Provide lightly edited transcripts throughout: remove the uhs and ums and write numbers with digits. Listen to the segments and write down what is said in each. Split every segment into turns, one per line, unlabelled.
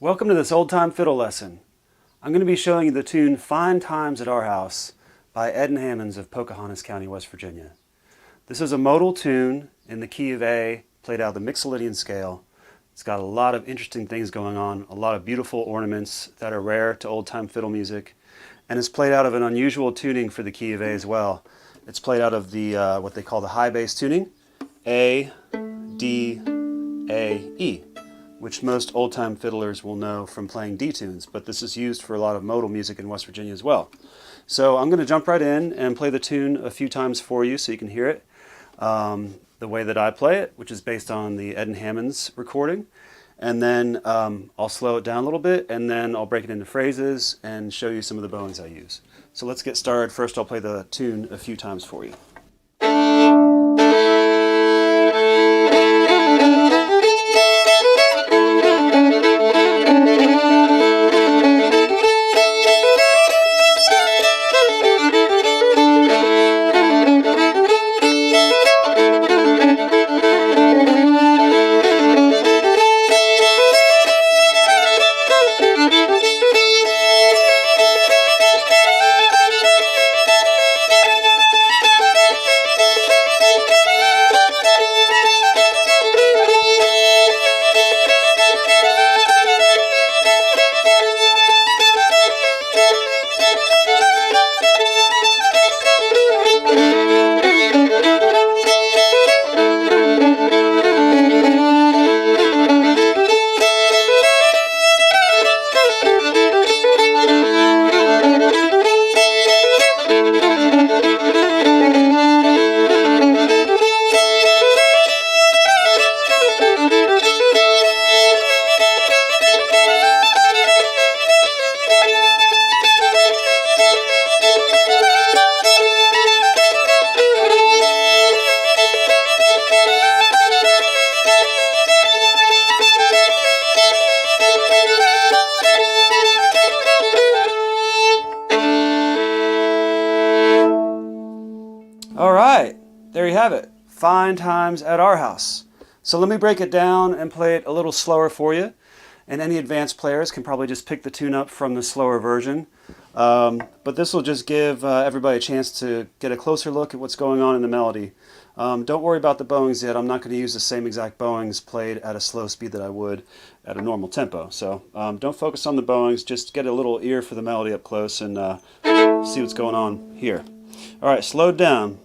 Welcome to this old-time fiddle lesson. I'm going to be showing you the tune Fine Times at Our House by Ed and Hammonds of Pocahontas County, West Virginia. This is a modal tune in the key of A, played out of the Mixolydian scale. It's got a lot of interesting things going on, a lot of beautiful ornaments that are rare to old-time fiddle music, and it's played out of an unusual tuning for the key of A as well. It's played out of the what they call the high bass tuning, A, D, A, E, which most old-time fiddlers will know from playing D tunes, but this is used for a lot of modal music in West Virginia as well. So I'm going to jump right in and play the tune a few times for you so you can hear it the way that I play it, which is based on the Ed and Hammonds recording. And then I'll slow it down a little bit, and then I'll break it into phrases and show you some of the bowings I use. So let's get started. First I'll play the tune a few times for you. All right, there you have it. Fine Times at Our House. So let me break it down and play it a little slower for you. And any advanced players can probably just pick the tune up from the slower version. But this will just give everybody a chance to get a closer look at what's going on in the melody. Don't worry about the bowings yet. I'm not going to use the same exact bowings played at a slow speed that I would at a normal tempo. So don't focus on the bowings. Just get a little ear for the melody up close and see what's going on here. All right, slowed down.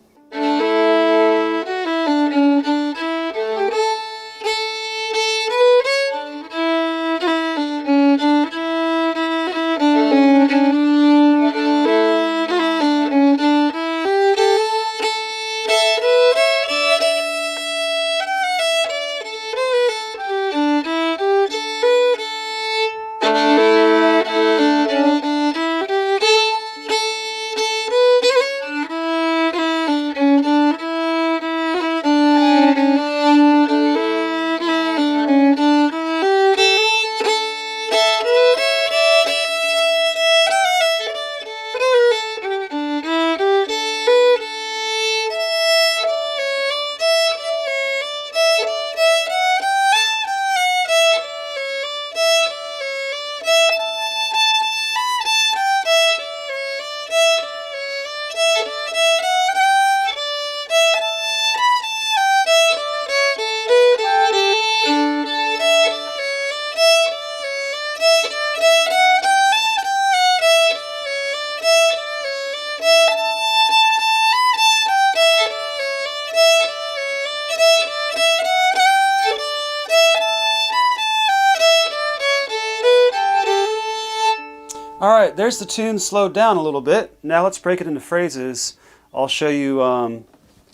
All right, there's the tune slowed down a little bit. Now let's break it into phrases. I'll show you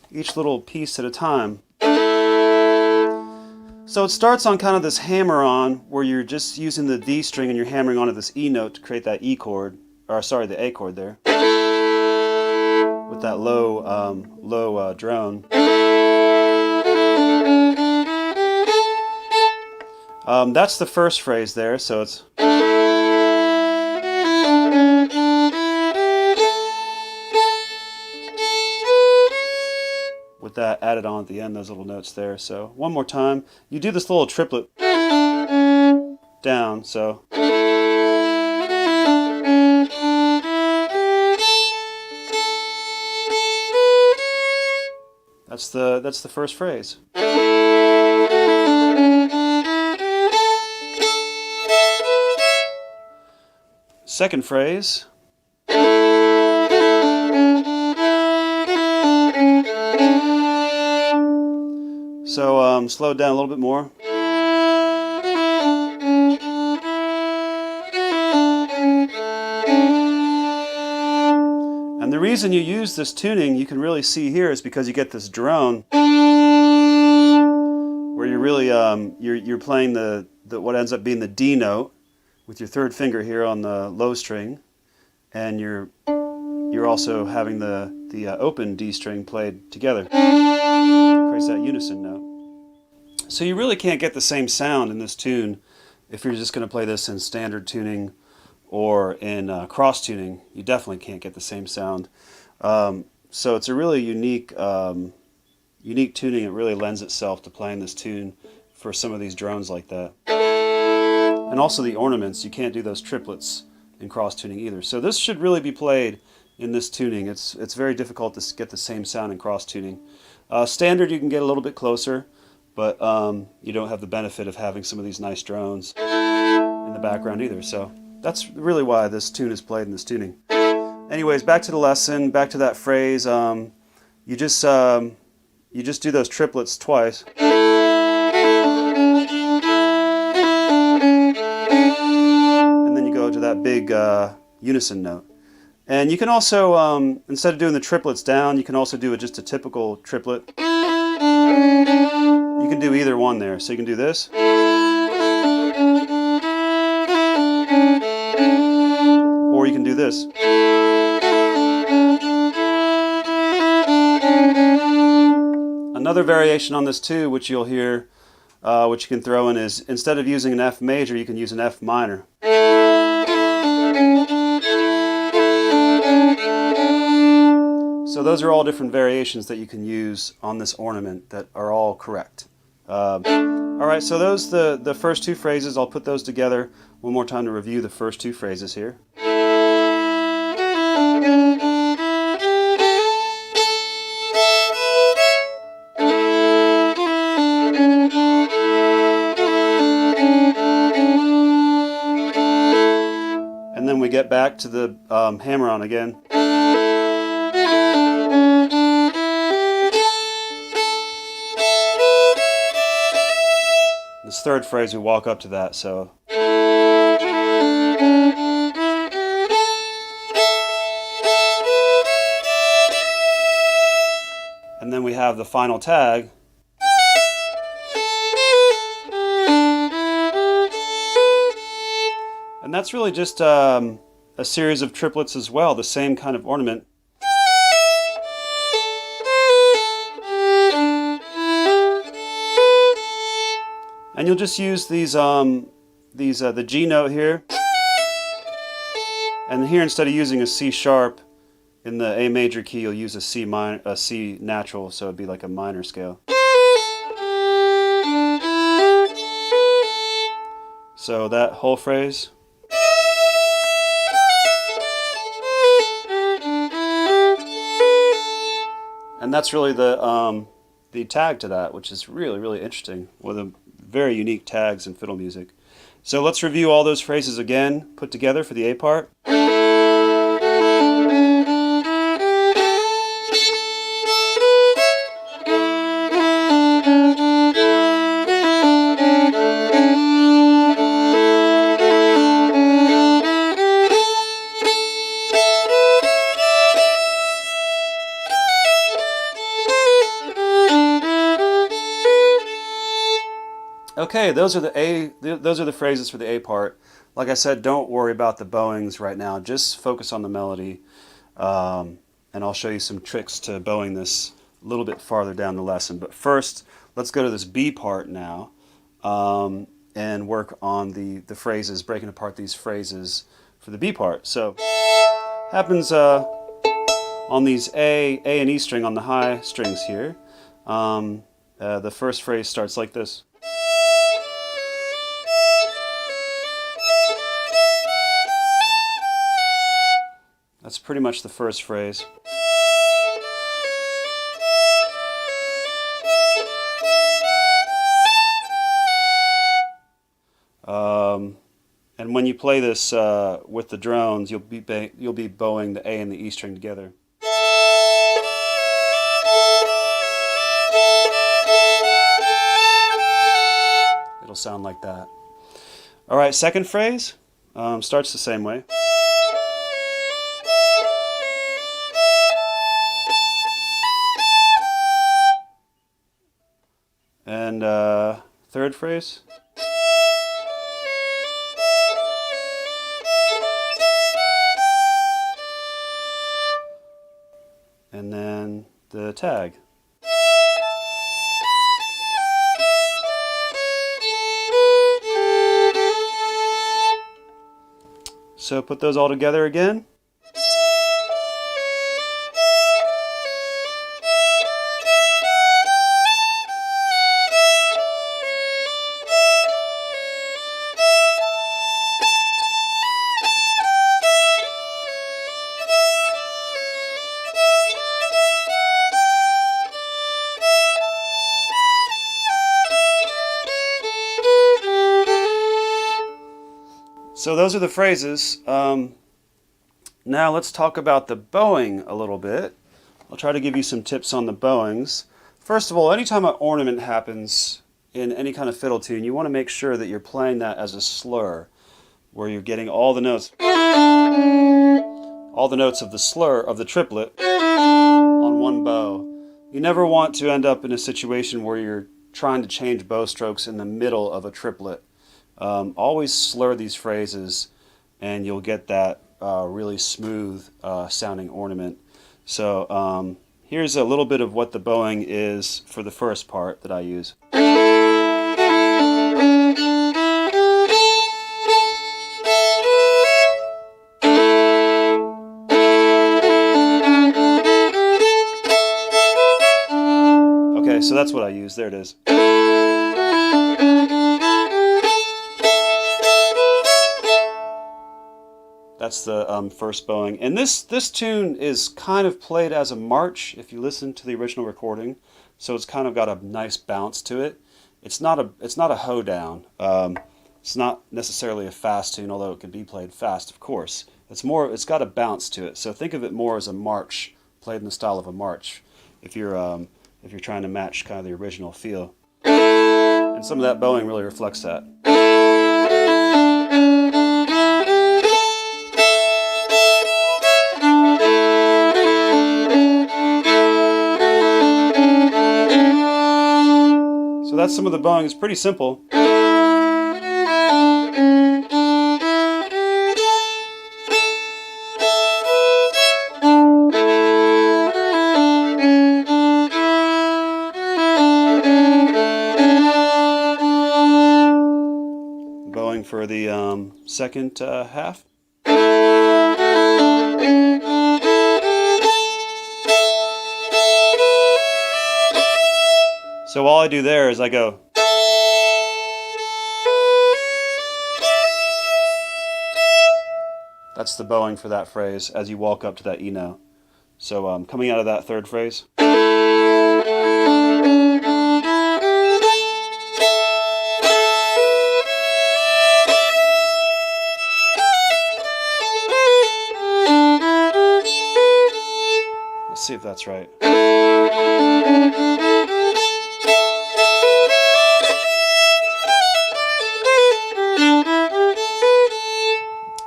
each little piece at a time. So it starts on kind of this hammer-on where you're just using the D string and you're hammering onto this E note to create that E chord, or sorry, the A chord there, with that low drone. That's the first phrase there, so it's... with that added on at the end, those little notes there. So one more time, you do this little triplet. down, so. That's the first phrase. Second phrase. So slow it down a little bit more. And the reason you use this tuning, you can really see here, is because you get this drone where you're really you're playing the what ends up being the D note with your third finger here on the low string, and you're also having the open D string played together. Creates that unison note. So you really can't get the same sound in this tune if you're just going to play this in standard tuning or in cross tuning. You definitely can't get the same sound. So it's a really unique tuning. It really lends itself to playing this tune for some of these drones like that. And also the ornaments, you can't do those triplets in cross tuning either. So this should really be played in this tuning. It's very difficult to get the same sound in cross tuning. Standard, you can get a little bit closer, but you don't have the benefit of having some of these nice drones in the background either. So that's really why this tune is played in this tuning. Anyways, back to the lesson, back to that phrase. You just do those triplets twice. And then you go to that big unison note. And you can also, instead of doing the triplets down, you can also do just a typical triplet. You can do either one there. So you can do this. Or you can do this. Another variation on this too, which you'll hear, which you can throw in, is instead of using an F major, you can use an F minor. So those are all different variations that you can use on this ornament that are all correct. Alright, so those the first two phrases. I'll put those together one more time to review the first two phrases here. And then we get back to the hammer-on again. This third phrase, we walk up to that, so. And then we have the final tag. And that's really just a series of triplets as well, the same kind of ornament. And you'll just use these the G note here, and here instead of using a C sharp in the A major key, you'll use a C natural, so it'd be like a minor scale. So that whole phrase. And that's really the tag to that, which is really, really interesting. One of the very unique tags in fiddle music. So let's review all those phrases again, put together for the A part. Okay, those are the phrases for the A part. Like I said, don't worry about the bowings right now. Just focus on the melody, and I'll show you some tricks to bowing this a little bit farther down the lesson. But first, let's go to this B part now, and work on the phrases, breaking apart these phrases for the B part. So, happens on these A and E string on the high strings here. The first phrase starts like this. That's pretty much the first phrase. And when you play this with the drones, you'll be bowing the A and the E string together. It'll sound like that. All right, second phrase starts the same way. And third phrase. And then the tag. So put those all together again. So those are the phrases. Now let's talk about the bowing a little bit. I'll try to give you some tips on the bowings. First of all, anytime an ornament happens in any kind of fiddle tune, you want to make sure that you're playing that as a slur, where you're getting all the notes of the slur of the triplet on one bow. You never want to end up in a situation where you're trying to change bow strokes in the middle of a triplet. Always slur these phrases and you'll get that really smooth sounding ornament. So here's a little bit of what the bowing is for the first part that I use. Okay, so that's what I use. There it is. That's the first bowing. And this tune is kind of played as a march if you listen to the original recording. So it's kind of got a nice bounce to it. It's not a hoedown. It's not necessarily a fast tune, although it can be played fast, of course. It's got a bounce to it. So think of it more as a march, played in the style of a march, if you're trying to match kind of the original feel. And some of that bowing really reflects that. So that's some of the bowing. It's pretty simple. Bowing for the second half. So all I do there is I go. That's the bowing for that phrase as you walk up to that E note. So coming out of that third phrase. Let's see if that's right.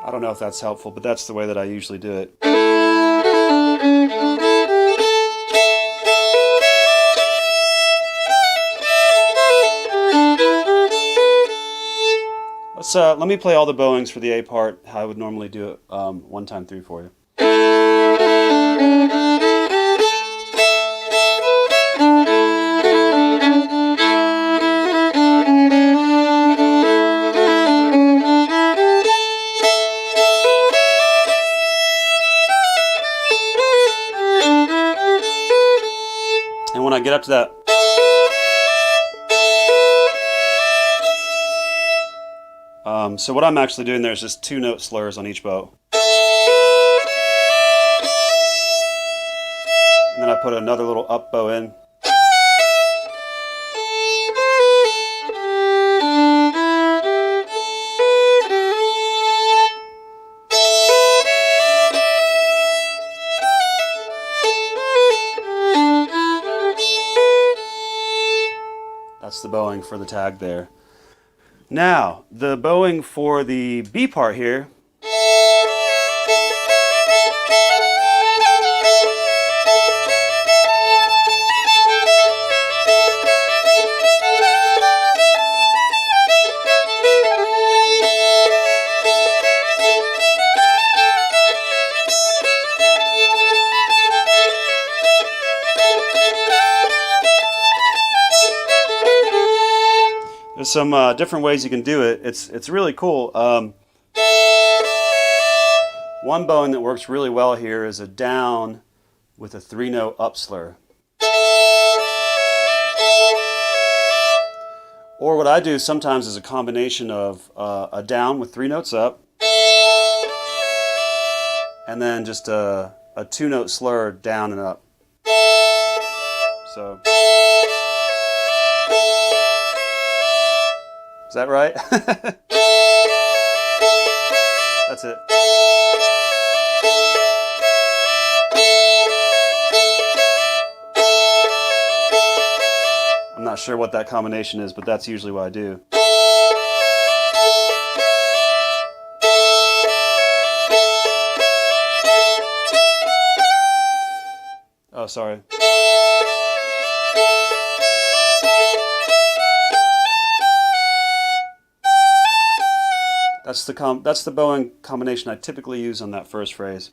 I don't know if that's helpful, but that's the way that I usually do it. Let me play all the bowings for the A part, how I would normally do it one time through for you. And when I get up to that, so what I'm actually doing there is just 2 note slurs on each bow. then I put another little up bow in. That's the bowing for the tag there. Now, the bowing for the B part here. There's some different ways you can do it. It's really cool. One bowing that works really well here is a down with a 3-note up slur. Or what I do sometimes is a combination of a down with 3 notes up and then just a 2-note slur down and up. So, is that right? That's it. I'm not sure what that combination is, but that's usually what I do. Oh, sorry. That's the bowing combination I typically use on that first phrase.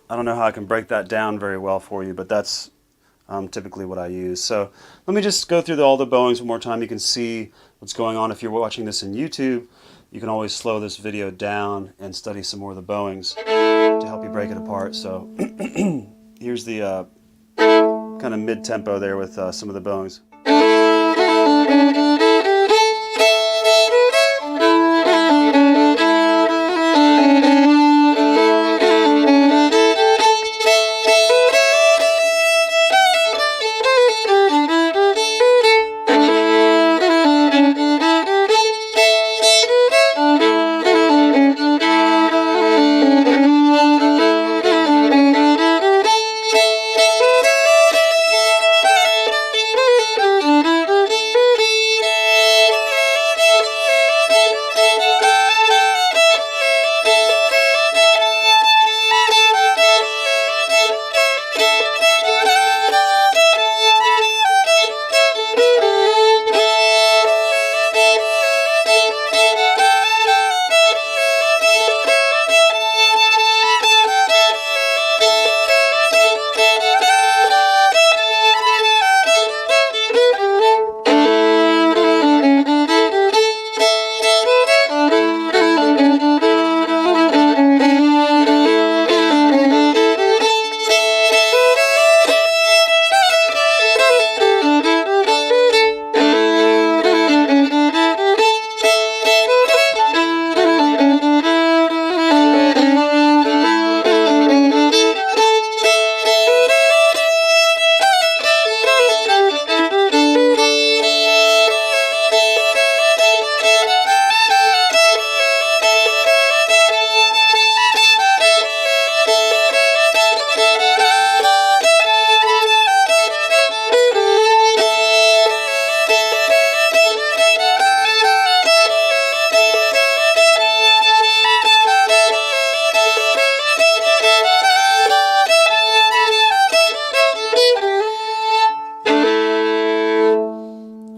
I don't know how I can break that down very well for you, but that's typically what I use. So let me just go through all the bowings one more time. You can see what's going on. If you're watching this in YouTube, you can always slow this video down and study some more of the bowings to help you break it apart. So here's the kind of mid-tempo there with some of the bowings.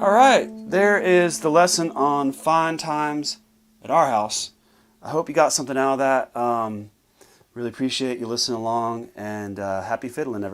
All right, there is the lesson on fine times at our house. I hope you got something out of that. Really appreciate you listening along, and happy fiddling, everyone.